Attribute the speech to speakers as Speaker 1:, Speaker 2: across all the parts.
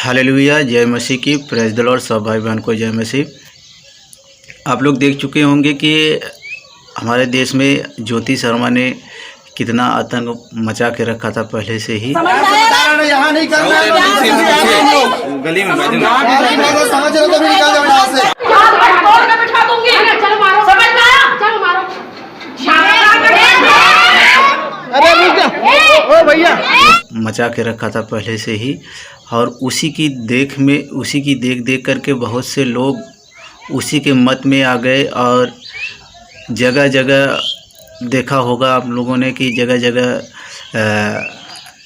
Speaker 1: Hallelujah, जय मसीह की। Praise the Lord. सब भाई बहन को जय मसीह। आप लोग देख चुके होंगे कि हमारे देश में ज्योति शर्मा ने कितना आतंक मचा के रखा था पहले से ही।
Speaker 2: यहाँ नहीं करना है,
Speaker 1: गली में
Speaker 2: समझ रहे तो भी निकाल दो यहाँ से। अरे रुक जा, ओ भैया।
Speaker 1: मचा के रखा था पहले से ही, और उसी की देख देख करके बहुत से लोग उसी के मत में आ गए। और जगह जगह देखा होगा आप लोगों ने कि जगह जगह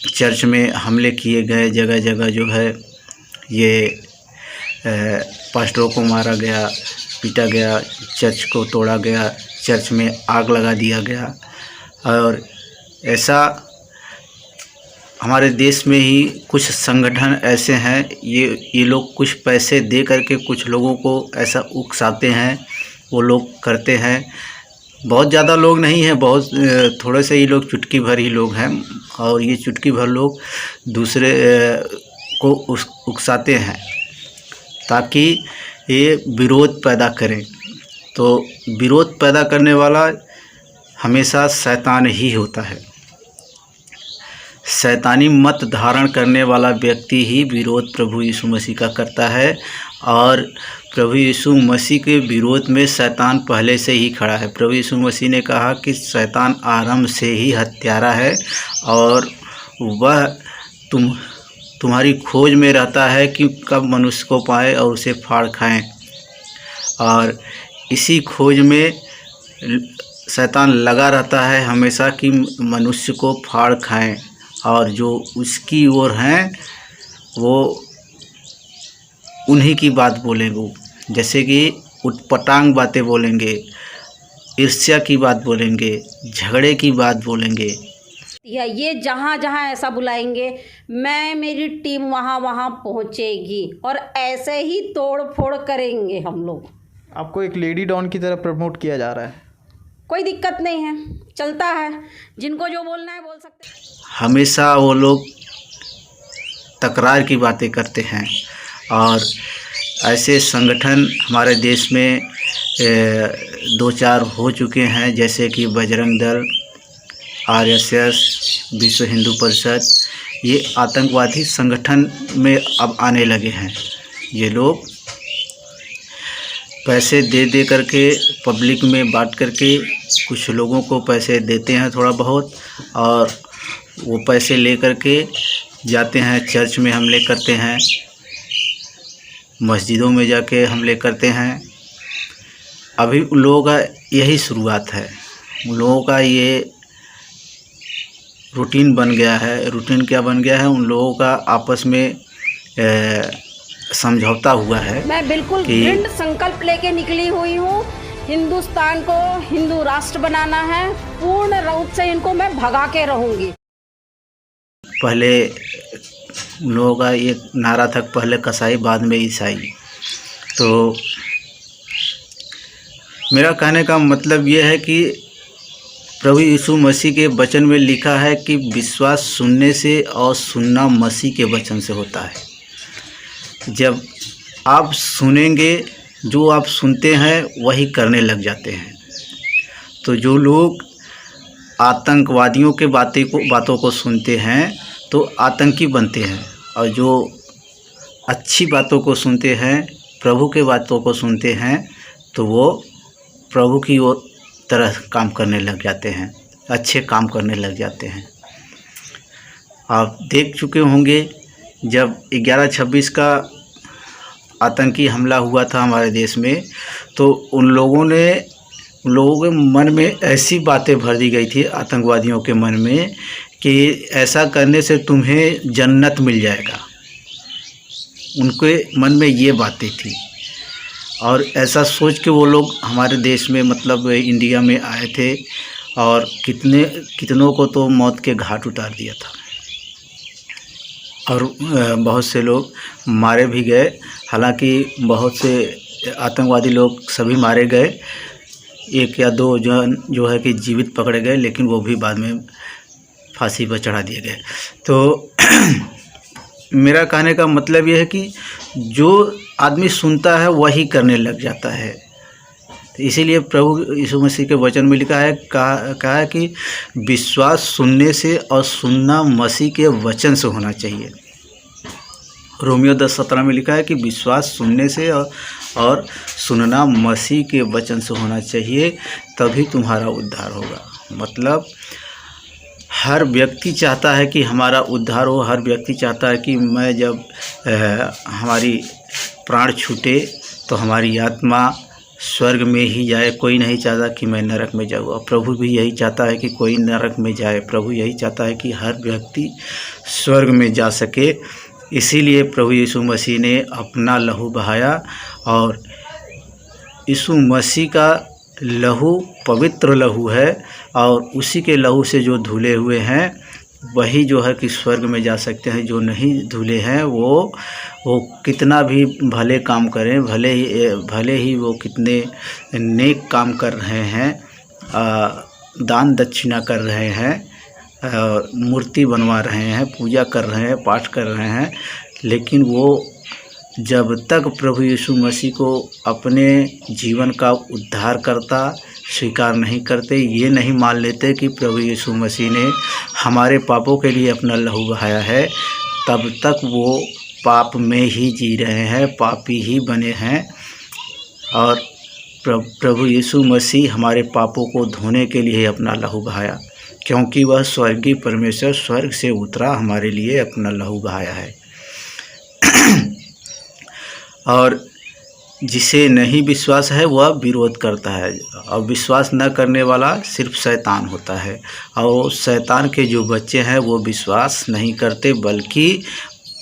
Speaker 1: चर्च में हमले किए गए। जगह जगह जो है ये पास्टरों को मारा गया, पीटा गया, चर्च को तोड़ा गया, चर्च में आग लगा दिया गया। और ऐसा हमारे देश में ही कुछ संगठन ऐसे हैं, ये लोग कुछ पैसे दे करके कुछ लोगों को ऐसा उकसाते हैं, वो लोग करते हैं। बहुत ज़्यादा लोग नहीं हैं, बहुत थोड़े से ही लोग, चुटकी भर ही लोग हैं। और ये चुटकी भर लोग दूसरे को उकसाते हैं ताकि ये विरोध पैदा करें। तो विरोध पैदा करने वाला हमेशा शैतान ही होता है। शैतानी मत धारण करने वाला व्यक्ति ही विरोध प्रभु यीशु मसीह का करता है। और प्रभु यीशु मसीह के विरोध में शैतान पहले से ही खड़ा है। प्रभु यीशु मसीह ने कहा कि शैतान आरंभ से ही हत्यारा है और वह तुम्हारी खोज में रहता है कि कब मनुष्य को पाए और उसे फाड़ खाएं। और इसी खोज में शैतान लगा रहता है हमेशा कि मनुष्य को फाड़ खाएं। और जो उसकी ओर हैं वो उन्हीं की बात बोलेंगे, जैसे कि उटपटांग बातें बोलेंगे, ईर्ष्या की बात बोलेंगे, झगड़े की बात बोलेंगे।
Speaker 3: ये जहाँ जहाँ ऐसा बुलाएंगे, मेरी टीम वहाँ वहाँ पहुँचेगी और ऐसे ही तोड़ फोड़ करेंगे हम लोग।
Speaker 2: आपको एक लेडी डॉन की तरह प्रमोट किया जा रहा है।
Speaker 3: कोई दिक्कत नहीं है, चलता है, जिनको जो बोलना है बोल सकते हैं।
Speaker 1: हमेशा वो लोग तकरार की बातें करते हैं। और ऐसे संगठन हमारे देश में दो चार हो चुके हैं, जैसे कि बजरंग दल, आरएसएस, विश्व हिंदू परिषद। ये आतंकवादी संगठन में अब आने लगे हैं। ये लोग पैसे दे करके पब्लिक में बांट करके कुछ लोगों को पैसे देते हैं थोड़ा बहुत, और वो पैसे ले करके जाते हैं, चर्च में हमले करते हैं, मस्जिदों में जाके हमले करते हैं। अभी उन लोगों का यही शुरुआत है। उन लोगों का ये रूटीन बन गया है। रूटीन क्या बन गया है? उन लोगों का आपस में समझौता हुआ है।
Speaker 3: मैं बिल्कुल दृढ़ संकल्प लेके निकली हुई हूँ। हिंदुस्तान को हिंदू राष्ट्र बनाना है। पूर्ण रूप से इनको मैं भगा के रहूँगी।
Speaker 1: पहले लोगों का ये नारा था, पहले कसाई बाद में ईसाई। तो मेरा कहने का मतलब ये है कि प्रभु यीशु मसीह के वचन में लिखा है कि विश्वास सुनने से और सुनना मसीह के वचन से होता है। जब आप सुनेंगे, जो आप सुनते हैं वही करने लग जाते हैं। तो जो लोग आतंकवादियों के बातों को सुनते हैं तो आतंकी बनते हैं, और जो अच्छी बातों को सुनते हैं, प्रभु के बातों को सुनते हैं, तो वो प्रभु की ओर तरह काम करने लग जाते हैं, अच्छे काम करने लग जाते हैं। आप देख चुके होंगे जब 11/26 का आतंकी हमला हुआ था हमारे देश में, तो उन लोगों के मन में ऐसी बातें भर दी गई थी, आतंकवादियों के मन में, कि ऐसा करने से तुम्हें जन्नत मिल जाएगा। उनके मन में ये बातें थी। और ऐसा सोच के वो लोग हमारे देश में, मतलब इंडिया में आए थे, और कितनों को तो मौत के घाट उतार दिया था। और बहुत से लोग मारे भी गए। हालांकि बहुत से आतंकवादी लोग सभी मारे गए, एक या दो जो है कि जीवित पकड़े गए, लेकिन वो भी बाद में फांसी पर चढ़ा दिए गए। तो मेरा कहने का मतलब ये है कि जो आदमी सुनता है वही करने लग जाता है। तो इसीलिए प्रभु यीशु मसीह के वचन में लिखा है, कहा है कि विश्वास सुनने से और सुनना मसीह के वचन से होना चाहिए। रोमियो 10:17 में लिखा है कि विश्वास सुनने से और सुनना मसीह के वचन से होना चाहिए, तभी तुम्हारा उद्धार होगा। मतलब हर व्यक्ति चाहता है कि हमारा उद्धार हो। हर व्यक्ति चाहता है कि मैं जब हमारी प्राण छूटे तो हमारी आत्मा स्वर्ग में ही जाए। कोई नहीं चाहता कि मैं नरक में जाऊँ, और प्रभु भी यही चाहता है कि कोई नरक में जाए। प्रभु यही चाहता है कि हर व्यक्ति स्वर्ग में जा सके। इसीलिए प्रभु यीशु मसीह ने अपना लहू बहाया, और यीशु मसीह का लहू पवित्र लहू है, और उसी के लहू से जो धुले हुए हैं वही जो है कि स्वर्ग में जा सकते हैं। जो नहीं धुले हैं वो कितना भी भले काम करें, भले ही वो कितने नेक काम कर रहे हैं, दान दक्षिणा कर रहे हैं, मूर्ति बनवा रहे हैं, पूजा कर रहे हैं, पाठ कर रहे हैं, लेकिन वो जब तक प्रभु यीशु मसीह को अपने जीवन का उद्धारकर्ता स्वीकार नहीं करते, ये नहीं मान लेते कि प्रभु यीशु मसीह ने हमारे पापों के लिए अपना लहू बहाया है, तब तक वो पाप में ही जी रहे हैं, पापी ही बने हैं। और प्रभु यीशु मसीह हमारे पापों को धोने के लिए अपना लहू बहाया, क्योंकि वह स्वर्गीय परमेश्वर स्वर्ग से उतरा हमारे लिए अपना लहू बहाया है। और जिसे नहीं विश्वास है वह विरोध करता है, और विश्वास न करने वाला सिर्फ शैतान होता है, और शैतान के जो बच्चे हैं वो विश्वास नहीं करते, बल्कि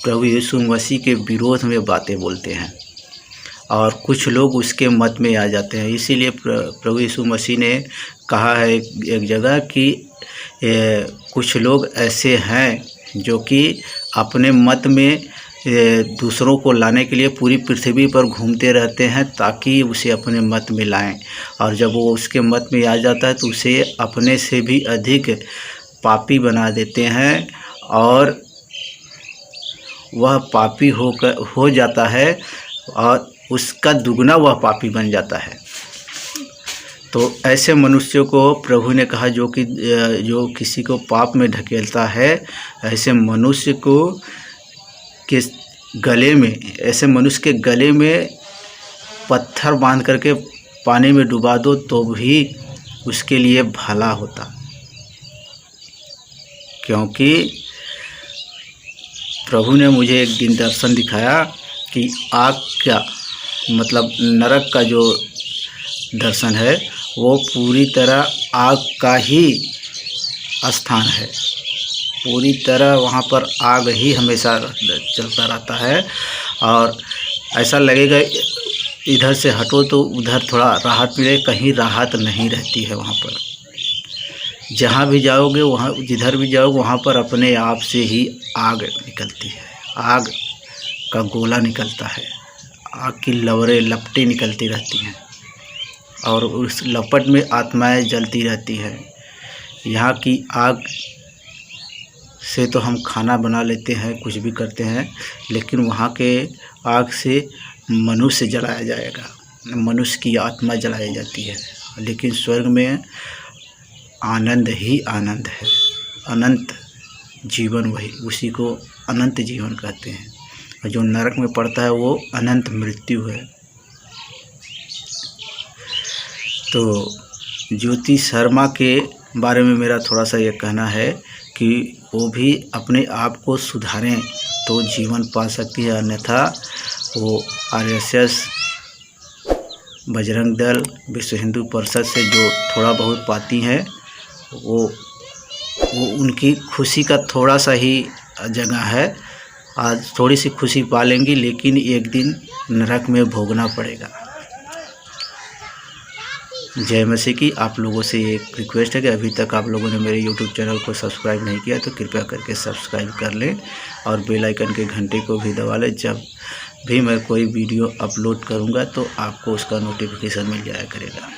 Speaker 1: प्रभु यीशु मसीह के विरोध में बातें बोलते हैं, और कुछ लोग उसके मत में आ जाते हैं। इसीलिए प्रभु यीशु मसीह ने कहा है एक जगह कि कुछ लोग ऐसे हैं जो कि अपने मत में दूसरों को लाने के लिए पूरी पृथ्वी पर घूमते रहते हैं, ताकि उसे अपने मत में लाएं, और जब वो उसके मत में आ जाता है तो उसे अपने से भी अधिक पापी बना देते हैं, और वह पापी हो जाता है, और उसका दुगना वह पापी बन जाता है। तो ऐसे मनुष्यों को प्रभु ने कहा जो किसी को पाप में ढकेलता है, ऐसे मनुष्य को के गले में, ऐसे मनुष्य के गले में पत्थर बांध करके पानी में डुबा दो तो भी उसके लिए भला होता, क्योंकि प्रभु ने मुझे एक दिन दर्शन दिखाया कि आग का मतलब नरक का जो दर्शन है वो पूरी तरह आग का ही स्थान है। पूरी तरह वहाँ पर आग ही हमेशा चलता रहता है, और ऐसा लगेगा इधर से हटो तो उधर थोड़ा राहत मिले, कहीं राहत नहीं रहती है। वहाँ पर जहाँ भी जाओगे, वहाँ जिधर भी जाओगे वहाँ पर अपने आप से ही आग निकलती है, आग का गोला निकलता है, आग की लपटें निकलती रहती हैं, और उस लपट में आत्माएं जलती रहती हैं। यहाँ की आग से तो हम खाना बना लेते हैं, कुछ भी करते हैं, लेकिन वहाँ के आग से मनुष्य जलाया जाएगा, मनुष्य की आत्मा जलाई जाती है। लेकिन स्वर्ग में आनंद ही आनंद है, अनंत जीवन, वही उसी को अनंत जीवन कहते हैं, और जो नरक में पड़ता है वो अनंत मृत्यु है। तो ज्योति शर्मा के बारे में मेरा थोड़ा सा ये कहना है कि वो भी अपने आप को सुधारें तो जीवन पा सकती है, अन्यथा वो RSS, बजरंग दल, विश्व हिंदू परिषद से जो थोड़ा बहुत पाती हैं वो उनकी खुशी का थोड़ा सा ही जगह है। आज थोड़ी सी खुशी पा लेंगी, लेकिन एक दिन नरक में भोगना पड़ेगा। जय मसीह की। आप लोगों से एक रिक्वेस्ट है कि अभी तक आप लोगों ने मेरे YouTube चैनल को सब्सक्राइब नहीं किया तो कृपया करके सब्सक्राइब कर लें, और बेल आइकन के घंटे को भी दबा लें। जब भी मैं कोई वीडियो अपलोड करूंगा तो आपको उसका नोटिफिकेशन मिल जाया करेगा।